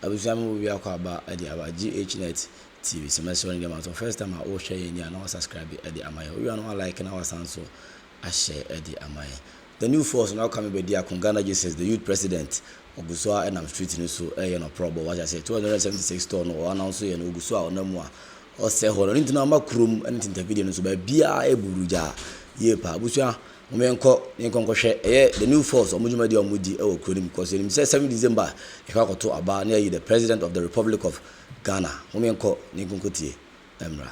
abusuamu will be akwa about Ghnet TV. Semester on the first time I will share in here and subscribe Eddie Amaya. We are not liking our sound, so I share Eddie Amaya. The new force now coming by the Ghana Jesus, the youth president. Ogusua and I'm street so no problem. What I say 276 ton or announce and Ogusua or no more. Or say hold on into number crum and interview so by Bia Eburuja. Yepa Busua Umenko share the new force or Mujumadi or Mudi or Kurim because in 7 December if I got to Aba near you the president of the Republic of Ghana. Umenko Ninkunkuti Emra.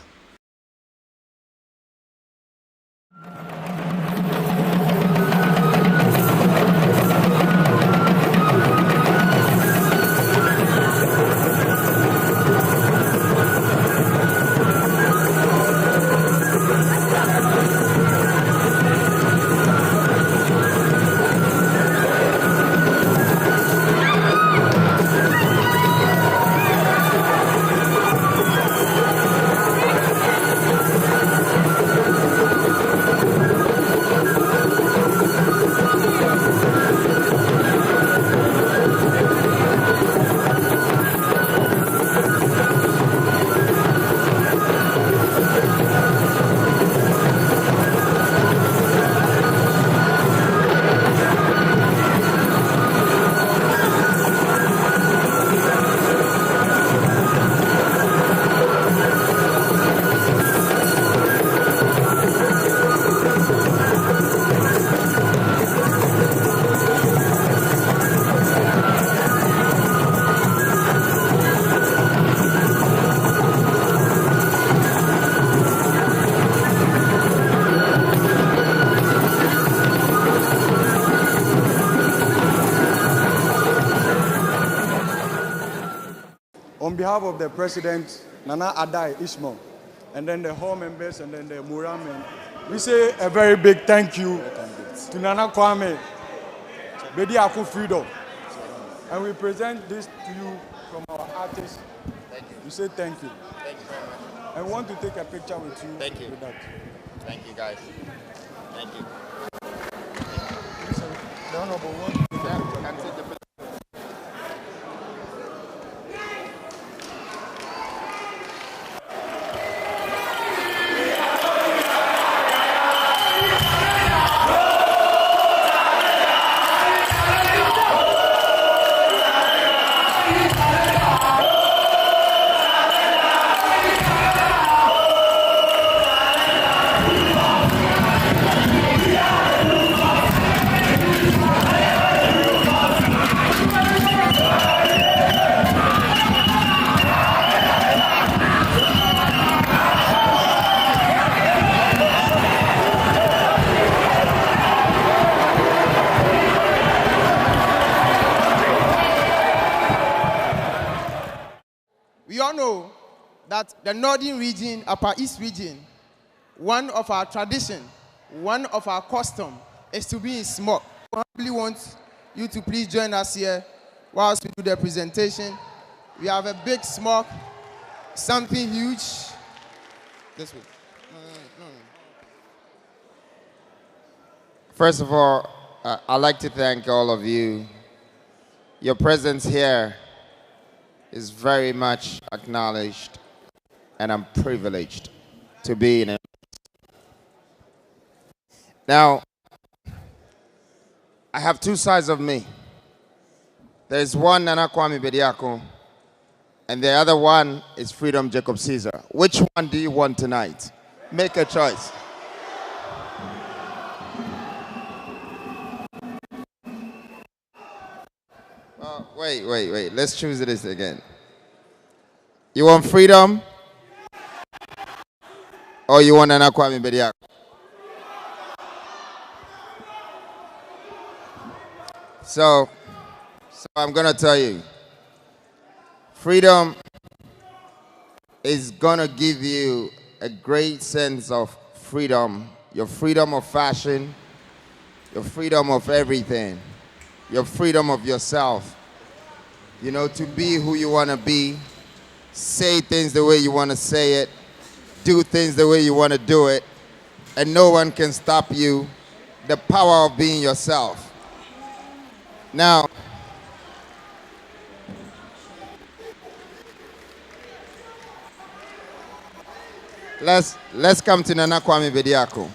On behalf of the President, Nana Adai Ishmael, and then the whole members and then the Muram men, we say a very big thank you to Nana Kwame, Bedi Aku Freedom. And we present this to you from our artists. Thank you. We say thank you. Thank you very much. I want to take a picture with you. Thank you. With that. Thank you, guys. Thank you. The Honorable one. Yeah, can take the picture. We all know that the northern region, Upper East region, one of our tradition, one of our custom is to be in smoke. We humbly want you to please join us here whilst we do the presentation. We have a big smoke, something huge. This way. First of all, I'd like to thank all of you. Your presence here is very much acknowledged, and I'm privileged to be in it. Now, I have two sides of me. There's one Nana Kwame Bediako, and the other one is Freedom Jacob Caesar. Which one do you want tonight? Make a choice. Wait. Let's choose this again. You want freedom? Or you want Nana Kwame Bediako? So I'm going to tell you. Freedom is going to give you a great sense of freedom. Your freedom of fashion. Your freedom of everything. Your freedom of yourself. You know, to be who you want to be. Say things the way you want to say it. Do things the way you want to do it. And no one can stop you. The power of being yourself. Now, let's come to Nana Kwame Bediako.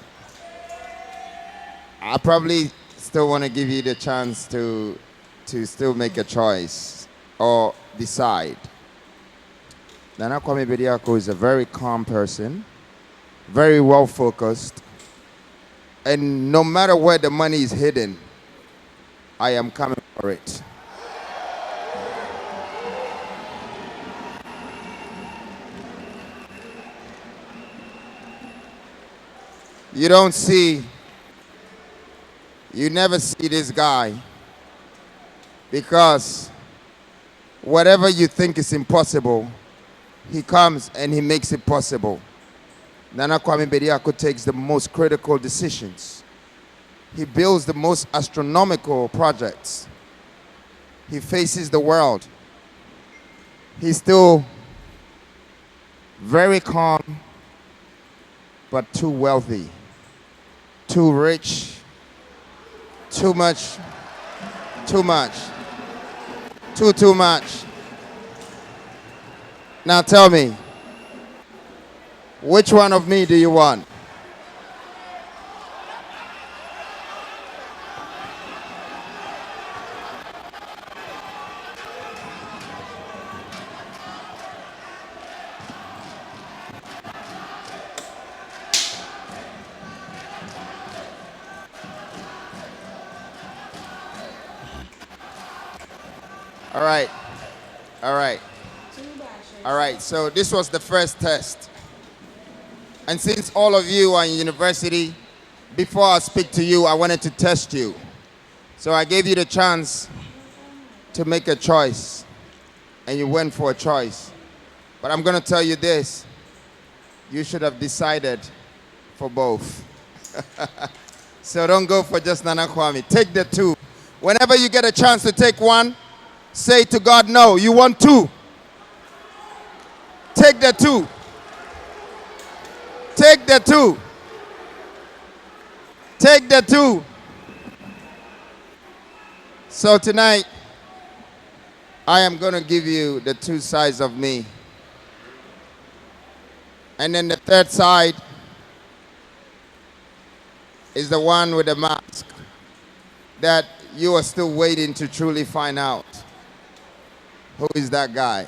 I probably still want to give you the chance to still make a choice or decide. Nana Kwame Bediako is a very calm person, very well focused, and no matter where the money is hidden, I am coming for it. You never see this guy, because whatever you think is impossible, he comes and he makes it possible. Nana Kwame Bediako takes the most critical decisions. He builds the most astronomical projects. He faces the world. He's still very calm, but too wealthy, too rich, too much, too much, too much. Now tell me, which one of me do you want? All right, all right, all right. So this was the first test. And since all of you are in university, before I speak to you, I wanted to test you. So I gave you the chance to make a choice, and you went for a choice. But I'm going to tell you this. You should have decided for both. So don't go for just Nana Kwame. Take the two. Whenever you get a chance to take one, say to God, no, you want two. Take the two. Take the two. Take the two. So tonight, I am going to give you the two sides of me. And then the third side is the one with the mask that you are still waiting to truly find out. Who is that guy?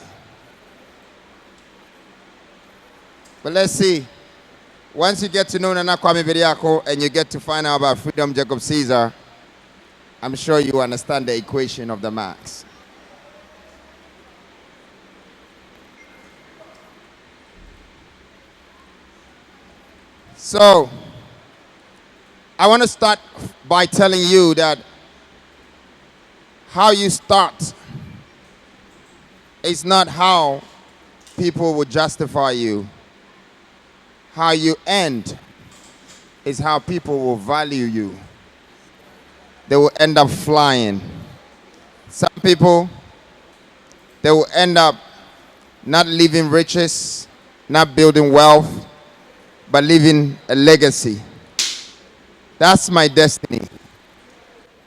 But let's see. Once you get to know Nana Kwame Bediako and you get to find out about Freedom Jacob Caesar, I'm sure you understand the equation of the max. So, I want to start by telling you that how you start is not how people will justify you. How you end is how people will value you. They will end up flying. Some people, they will end up not leaving riches, not building wealth, but leaving a legacy. That's my destiny.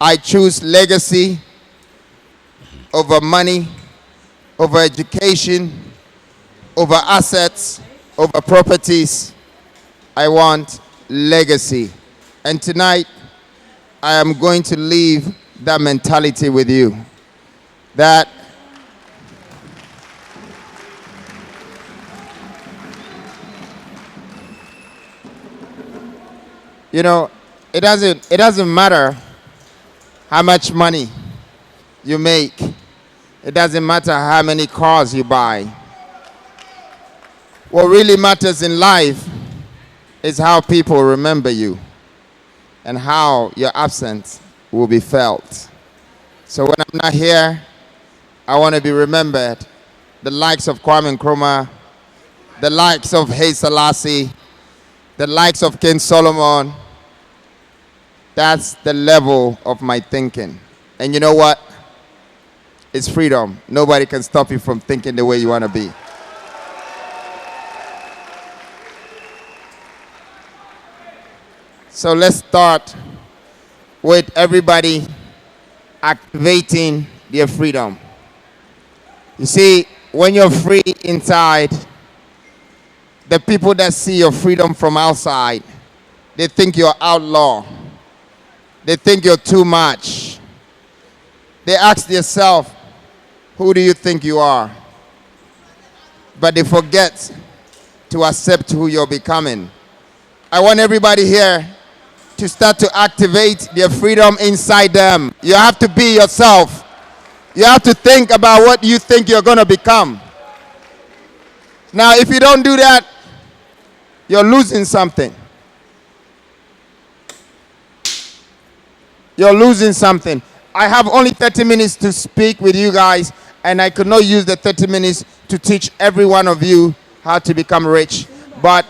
I choose legacy over money, over education, over assets, over properties. I want legacy. And tonight, I am going to leave that mentality with you. That you know, it doesn't matter how much money you make. It doesn't matter how many cars you buy. What really matters in life is how people remember you and how your absence will be felt. So when I'm not here, I want to be remembered. The likes of Kwame Nkrumah, the likes of Haile Selassie, the likes of King Solomon. That's the level of my thinking. And you know what? It's freedom. Nobody can stop you from thinking the way you want to be. So let's start with everybody activating their freedom. You see, when you're free inside, The people that see your freedom from outside, they think you're outlaw. They think you're too much. They ask themselves, who do you think you are? But they forget to accept who you're becoming. I want everybody here to start to activate their freedom inside them. You have to be yourself. You have to think about what you think you're going to become. Now, if you don't do that, you're losing something. You're losing something. I have only 30 minutes to speak with you guys, and I could not use the 30 minutes to teach every one of you how to become rich. But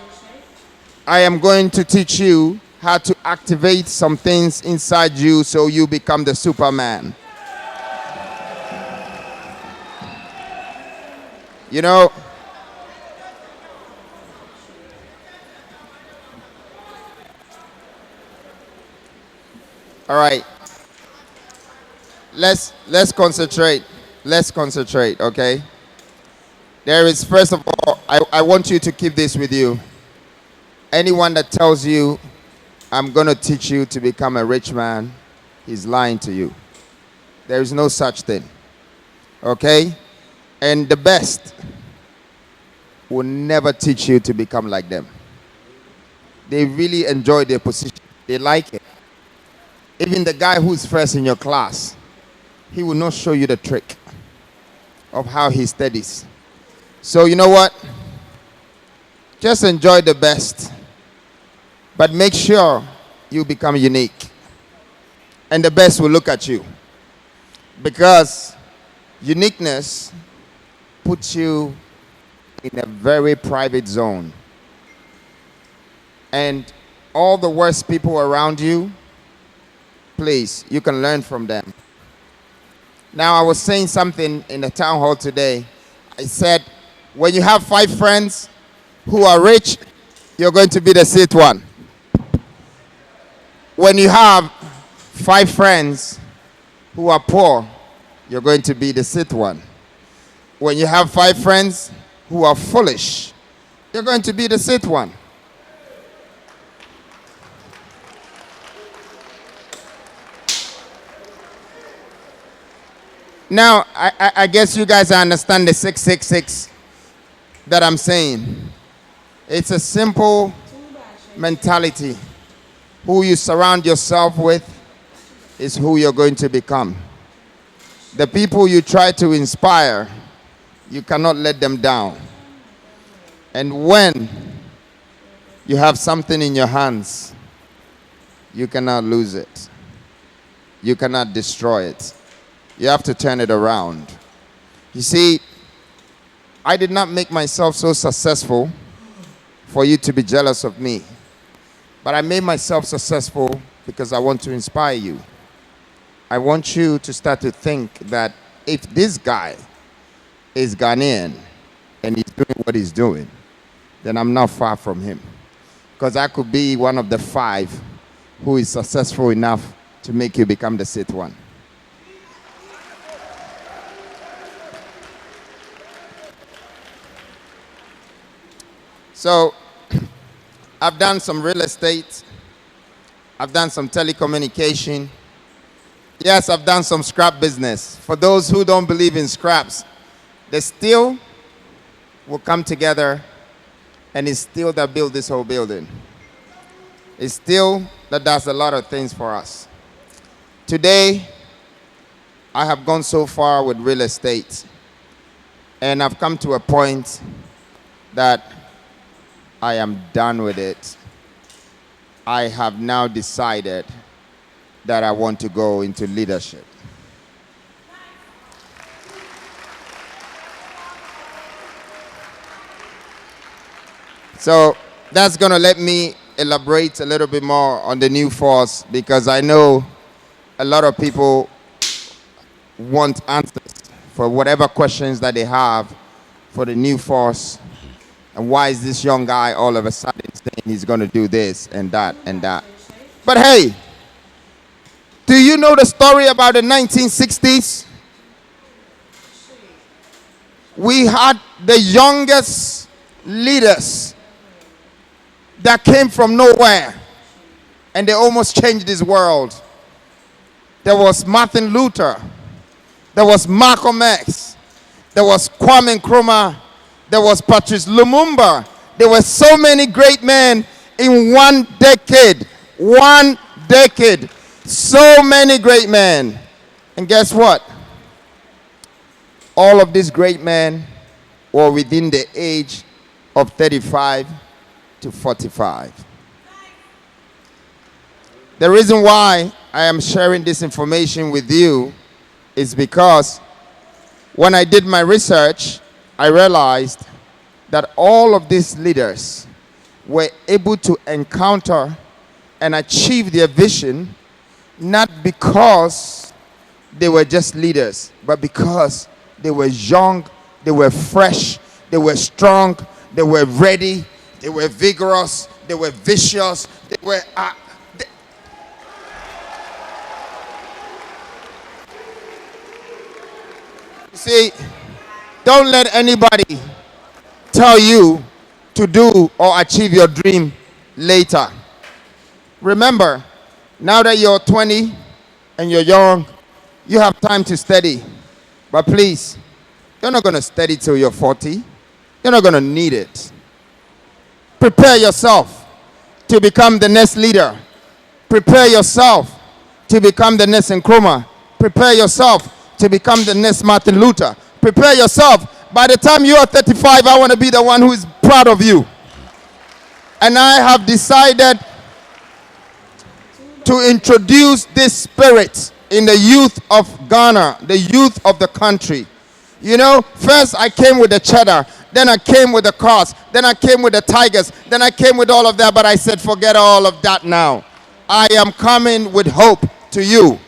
I am going to teach you how to activate some things inside you so you become the Superman. You know, all right. Let's concentrate. Let's concentrate, okay? There is, first of all, I want you to keep this with you. Anyone that tells you, I'm going to teach you to become a rich man, he's lying to you. There is no such thing, okay? And the best will never teach you to become like them. They really enjoy their position. They like it. Even the guy who's first in your class, he will not show you the trick of how he studies. So you know what? Just enjoy the best, but make sure you become unique. And the best will look at you. Because uniqueness puts you in a very private zone. And all the worst people around you, please, you can learn from them. Now, I was saying something in the town hall today. I said, when you have 5 friends who are rich, you're going to be the sixth one. When you have 5 friends who are poor, you're going to be the sixth one. When you have 5 friends who are foolish, you're going to be the sixth one. Now, I guess you guys understand the 666 that I'm saying. It's a simple mentality. Who you surround yourself with is who you're going to become. The people you try to inspire, you cannot let them down. And when you have something in your hands, you cannot lose it. You cannot destroy it. You have to turn it around. You see, I did not make myself so successful for you to be jealous of me. But I made myself successful because I want to inspire you. I want you to start to think that if this guy is Ghanaian and he's doing what he's doing, then I'm not far from him. Because I could be one of the 5 who is successful enough to make you become the sixth one. So, I've done some real estate. I've done some telecommunication. Yes, I've done some scrap business. For those who don't believe in scraps, the steel will come together, and it's steel that built this whole building. It's steel that does a lot of things for us. Today, I have gone so far with real estate, and I've come to a point that I am done with it. I have now decided that I want to go into leadership. So that's going to let me elaborate a little bit more on the new force, because I know a lot of people want answers for whatever questions that they have for the new force. And why is this young guy all of a sudden saying he's going to do this and that and that? But hey, do you know the story about the 1960s? We had the youngest leaders that came from nowhere, and they almost changed this world. There was Martin Luther. There was Malcolm X. There was Kwame Nkrumah. There was Patrice Lumumba. There were so many great men in one decade. One decade. So many great men. And guess what? All of these great men were within the age of 35 to 45. The reason why I am sharing this information with you is because when I did my research, I realized that all of these leaders were able to encounter and achieve their vision not because they were just leaders, but because they were young, they were fresh, they were strong, they were ready, they were vigorous, they were vicious, they were... See, don't let anybody tell you to do or achieve your dream later. Remember, now that you're 20 and you're young, you have time to study. But please, you're not going to study till you're 40. You're not going to need it. Prepare yourself to become the next leader. Prepare yourself to become the next Nkrumah. Prepare yourself to become the next Martin Luther. Prepare yourself. By the time you are 35, I want to be the one who is proud of you. And I have decided to introduce this spirit in the youth of Ghana, the youth of the country. You know, first I came with the cheddar, then I came with the cars, then I came with the tigers, then I came with all of that, but I said, forget all of that now. I am coming with hope to you.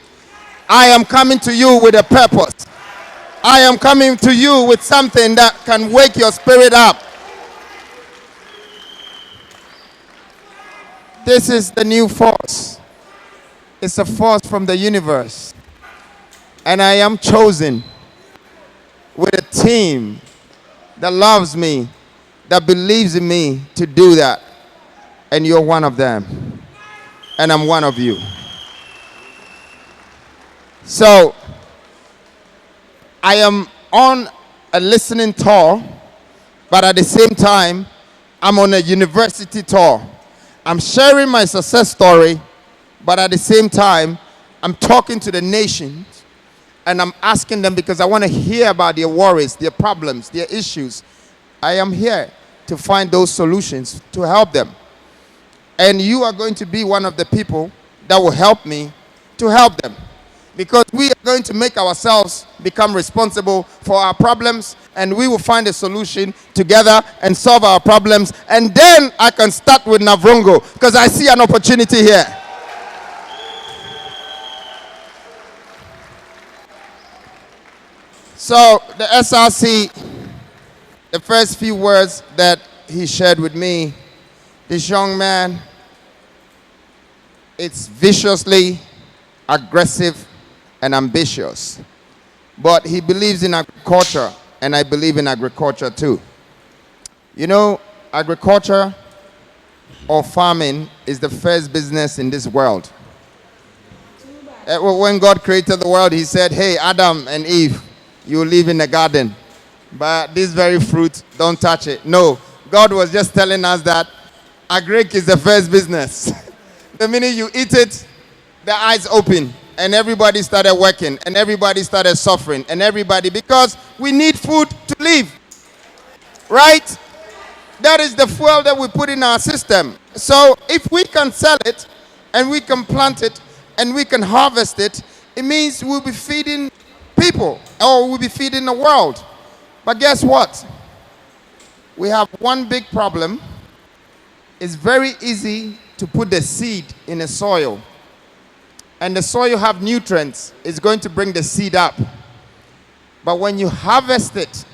I am coming to you with a purpose. I am coming to you with something that can wake your spirit up. This is the new force. It's a force from the universe. And I am chosen with a team that loves me, that believes in me to do that. And you're one of them. And I'm one of you. So, I am on a listening tour, but at the same time, I'm on a university tour. I'm sharing my success story, but at the same time, I'm talking to the nations, and I'm asking them because I want to hear about their worries, their problems, their issues. I am here to find those solutions to help them. And you are going to be one of the people that will help me to help them. Because we are going to make ourselves become responsible for our problems, and we will find a solution together and solve our problems. And then I can start with Navrongo, because I see an opportunity here. So the SRC, the first few words that he shared with me, this young man, it's viciously aggressive and ambitious, but he believes in agriculture, and I believe in agriculture too. You know, agriculture or farming is the first business in this world. When God created the world, he said, hey, Adam and Eve, you live in the garden, but this very fruit, don't touch it. No, God was just telling us that Agric is the first business. The minute you eat it, the eyes open. And everybody started working, and everybody started suffering, and everybody, because we need food to live, right? That is the fuel that we put in our system. So if we can sell it, and we can plant it, and we can harvest it, it means we'll be feeding people, or we'll be feeding the world. But guess what? We have one big problem. It's very easy to put the seed in the soil. And the soil have nutrients, it's going to bring the seed up. But when you harvest it,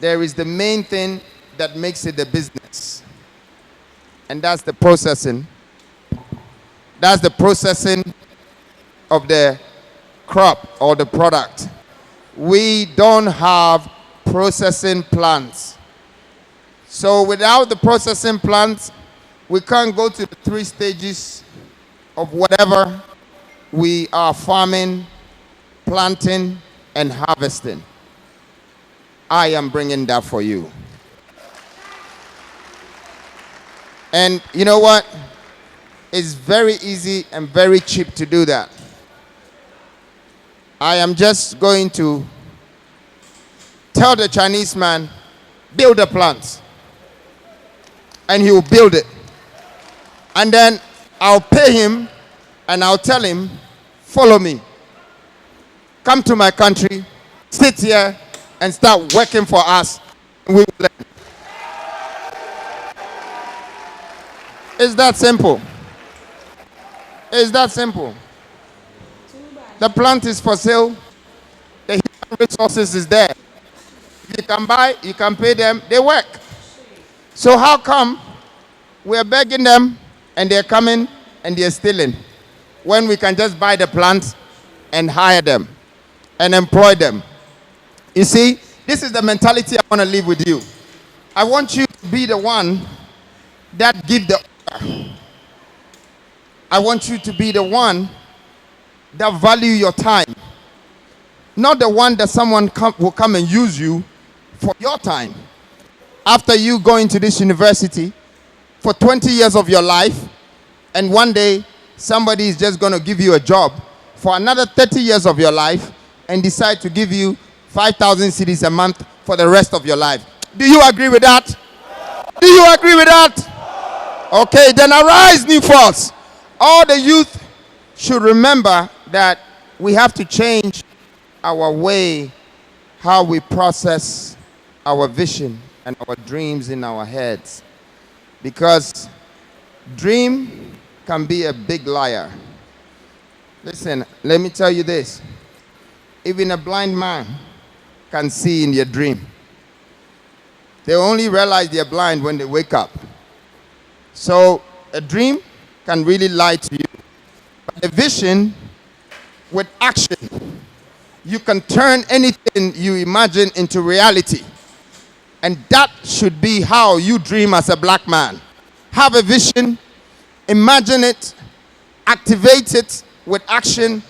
there is the main thing that makes it a business. And that's the processing. That's the processing of the crop or the product. We don't have processing plants. So without the processing plant, we can't go to the 3 stages of whatever we are farming, planting, and harvesting. I am bringing that for you. And you know what? It's very easy and very cheap to do that. I am just going to tell the Chinese man, build a plant. And he will build it. And then I'll pay him and I'll tell him, follow me. Come to my country, sit here and start working for us. We will learn. It's that simple. It's that simple. The plant is for sale. The human resources is there. If you can buy, you can pay them, they work. So how come we're begging them and they're coming and they're stealing when we can just buy the plant and hire them and employ them? You see, this is the mentality I want to live with you. I want you to be the one that give the order. I want you to be the one that value your time. Not the one that someone will come and use you for your time. After you go into this university for 20 years of your life, and one day somebody is just going to give you a job for another 30 years of your life and decide to give you 5,000 cedis a month for the rest of your life. Do you agree with that? Do you agree with that? Okay, then arise, new force. All the youth should remember that we have to change our way, how we process our vision and our dreams in our heads. Because dream can be a big liar. Listen, let me tell you this. Even a blind man can see in their dream. They only realize they're blind when they wake up. So a dream can really lie to you. But a vision with action, you can turn anything you imagine into reality. And that should be how you dream as a black man. Have a vision, imagine it, activate it with action,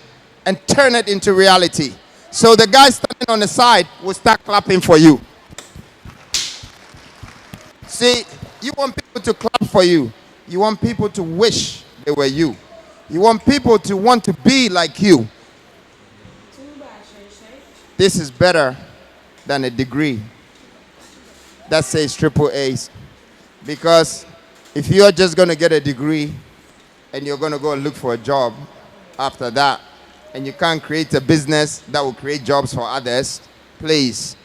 and turn it into reality. So the guy standing on the side will start clapping for you. See, you want people to clap for you. You want people to wish they were you. You want people to want to be like you. This is better than a degree that says triple A's. Because if you're just going to get a degree and you're going to go and look for a job after that, and you can't create a business that will create jobs for others, please,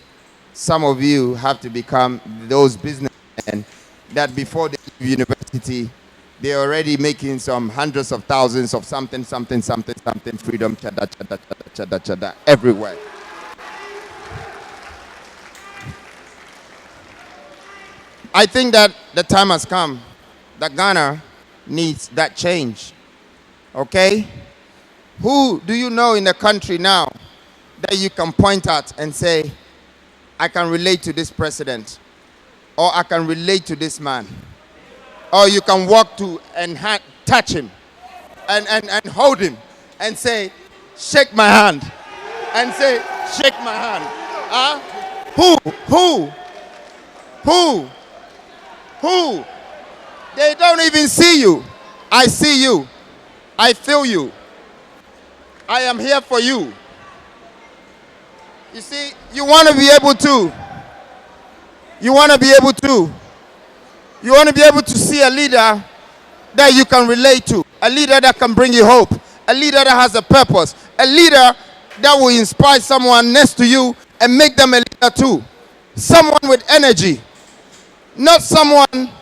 some of you have to become those businessmen that before they leave university, they're already making some hundreds of thousands of something, freedom, chada, everywhere. I think that the time has come that Ghana needs that change. Okay? Who do you know in the country now that you can point at and say, I can relate to this president, or I can relate to this man? Or you can walk to and touch him and hold him and say, shake my hand. And say, shake my hand. Who? They don't even see you. I see you. I feel you. I am here for you. You see, you want to be able to. You want to be able to. You want to be able to see a leader that you can relate to. A leader that can bring you hope. A leader that has a purpose. A leader that will inspire someone next to you and make them a leader too. Someone with energy. Not someone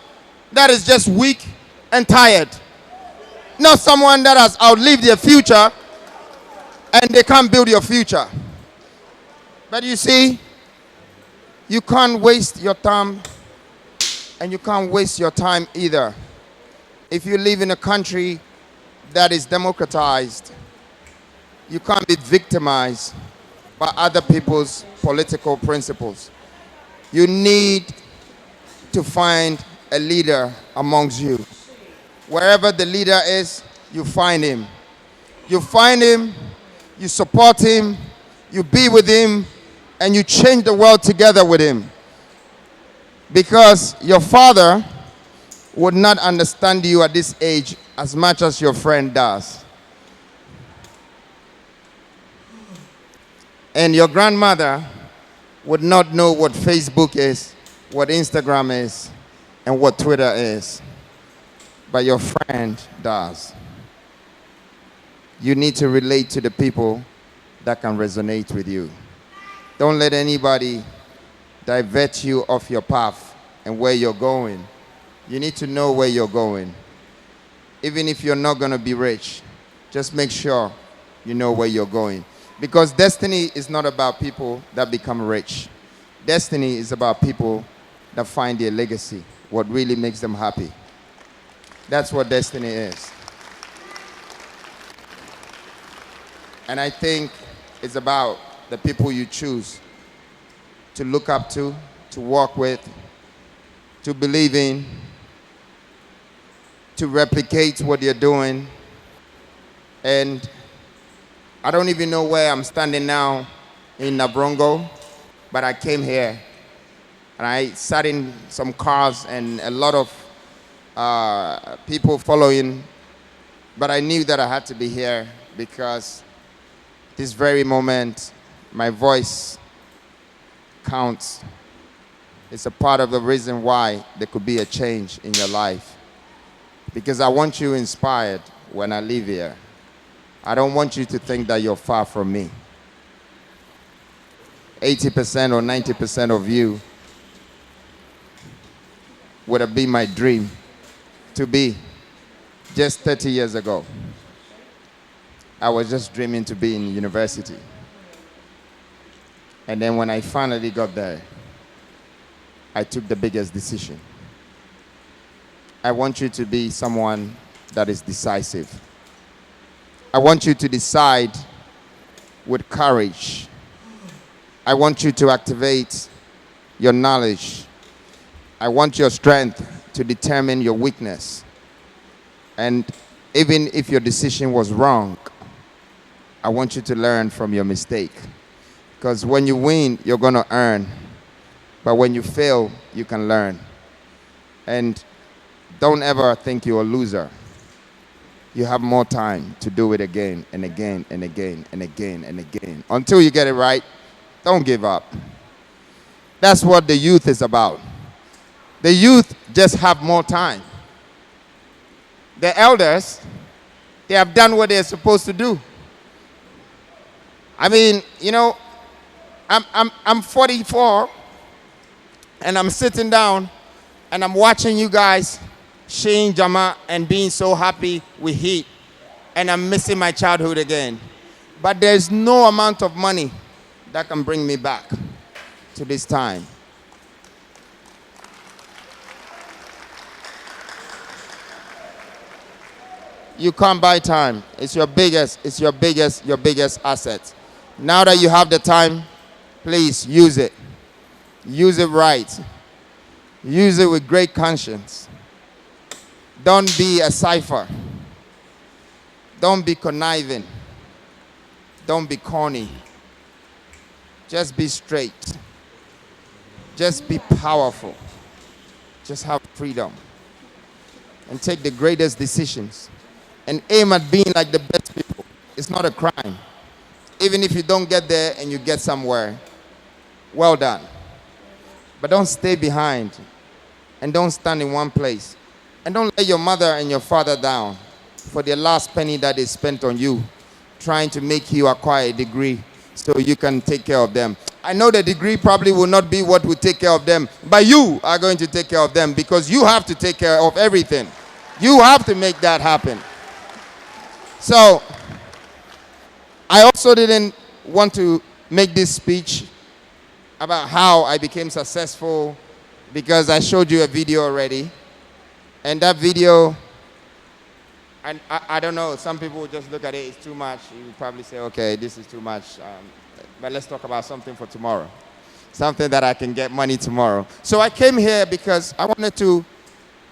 that is just weak and tired. Not someone that has outlived their future and they can't build your future. But you see, you can't waste your time, and you can't waste your time either. If you live in a country that is democratized, you can't be victimized by other people's political principles. You need to find a leader amongst you. Wherever the leader is, you find him. You find him, you support him, you be with him, and you change the world together with him. Because your father would not understand you at this age as much as your friend does. And your grandmother would not know what Facebook is, what Instagram is, and what Twitter is. But your friend does. You need to relate to the people that can resonate with you. Don't let anybody divert you off your path and where you're going. You need to know where you're going. Even if you're not going to be rich, just make sure you know where you're going. Because destiny is not about people that become rich. Destiny is about people that find their legacy, what really makes them happy. That's what destiny is. And I think it's about the people you choose to look up to walk with, to believe in, to replicate what you're doing. And I don't even know where I'm standing now in Nabrongo, but I came here and I sat in some cars and a lot of people following, but I knew that I had to be here because this very moment, my voice counts. It's a part of the reason why there could be a change in your life. Because I want you inspired when I leave here. I don't want you to think that you're far from me. 80% or 90% of you would have been my dream to be just 30 years ago. I was just dreaming to be in university. And then when I finally got there, I took the biggest decision. I want you to be someone that is decisive. I want you to decide with courage. I want you to activate your knowledge. I want your strength to determine your weakness. And even if your decision was wrong, I want you to learn from your mistake. Because when you win, you're going to earn. But when you fail, you can learn. And don't ever think you're a loser. You have more time to do it again and again and again and again and again. Until you get it right, don't give up. That's what the youth is about. The youth just have more time. The elders, they have done what they're supposed to do. I mean, you know, I'm 44 and I'm sitting down and I'm watching you guys sharing Jama and being so happy with heat, and I'm missing my childhood again. But there's no amount of money that can bring me back to this time. You can't buy time. It's your biggest asset. Now that you have the time, please use it. Use it right. Use it with great conscience. Don't be a cipher. Don't be conniving. Don't be corny. Just be straight. Just be powerful. Just have freedom. And take the greatest decisions. And aim at being like the best people. It's not a crime. Even if you don't get there and you get somewhere, well done. But don't stay behind. And don't stand in one place. And don't let your mother and your father down for the last penny that they spent on you, trying to make you acquire a degree so you can take care of them. I know the degree probably will not be what will take care of them, but you are going to take care of them because you have to take care of everything. You have to make that happen. So, I also didn't want to make this speech about how I became successful because I showed you a video already. And that video, and I don't know, some people will just look at it, it's too much. You will probably say, okay, this is too much. But let's talk about something for tomorrow. something that I can get money tomorrow. So I came here because I wanted to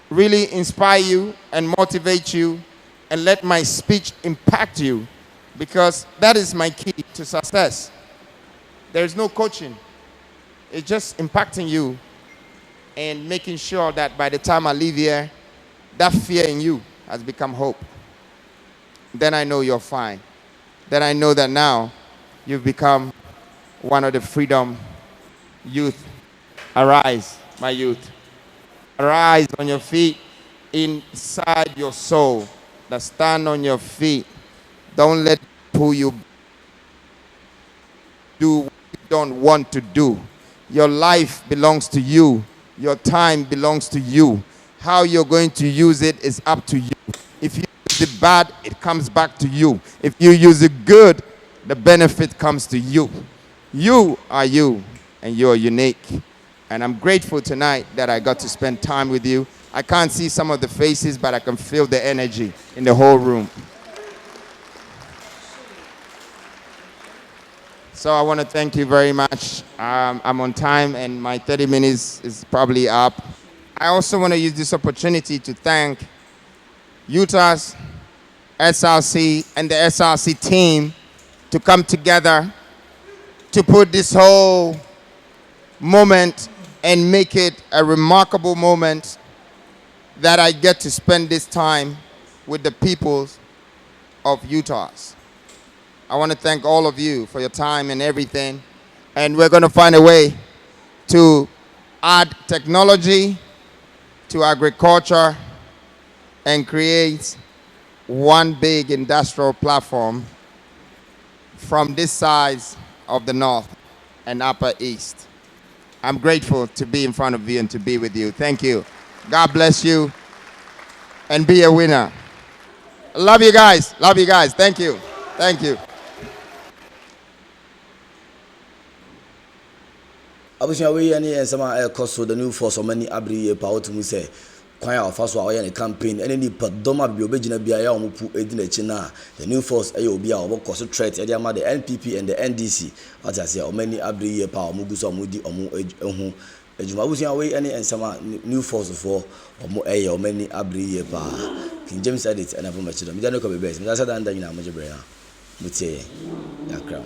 really inspire you and motivate you and let my speech impact you, because that is my key to success. There is no coaching. It's just impacting you and making sure that by the time I leave here, that fear in you has become hope. Then I know you're fine. Then I know that now you've become one of the freedom youth. Arise, my youth. Arise on your feet inside your soul. That stand on your feet. Don't let pull you do what you don't want to do. Your life belongs to you. Your time belongs to you. How you're going to use it is up to you. If you use it bad, it comes back to you. If you use it good, the benefit comes to you. You are you, and you're unique. And I'm grateful tonight that I got to spend time with you. I can't see some of the faces, but I can feel the energy in the whole room. So I want to thank you very much. I'm on time, and my 30 minutes is probably up. I also want to use this opportunity to thank Utah's SRC and the SRC team to come together to put this whole moment and make it a remarkable moment that I get to spend this time with the people of Utah. I want to thank all of you for your time and everything. And we're going to find a way to add technology to agriculture and create one big industrial platform from this side of the North and Upper East. I'm grateful to be in front of you and to be with you. Thank you. God bless you and be a winner. Love you guys. Love you guys. Thank you. Thank you. Abusua we any ensama ekoso the new force many abri e pa otumu say kwan a ofa so a oye ne campaign ene ni padoma bi obegina bia ya omupu edi na chi na the new force e obi a obokoso threat e dey ama the NPP and the NDC what I say o many abri e pa omugu so omudi omu ehu ejuma abusua we any ensama new force for omu eye o many abri e pa King James said it and aboma chido mi da no ko be best mi da said and nyina mo jebre ya mutie ya crown.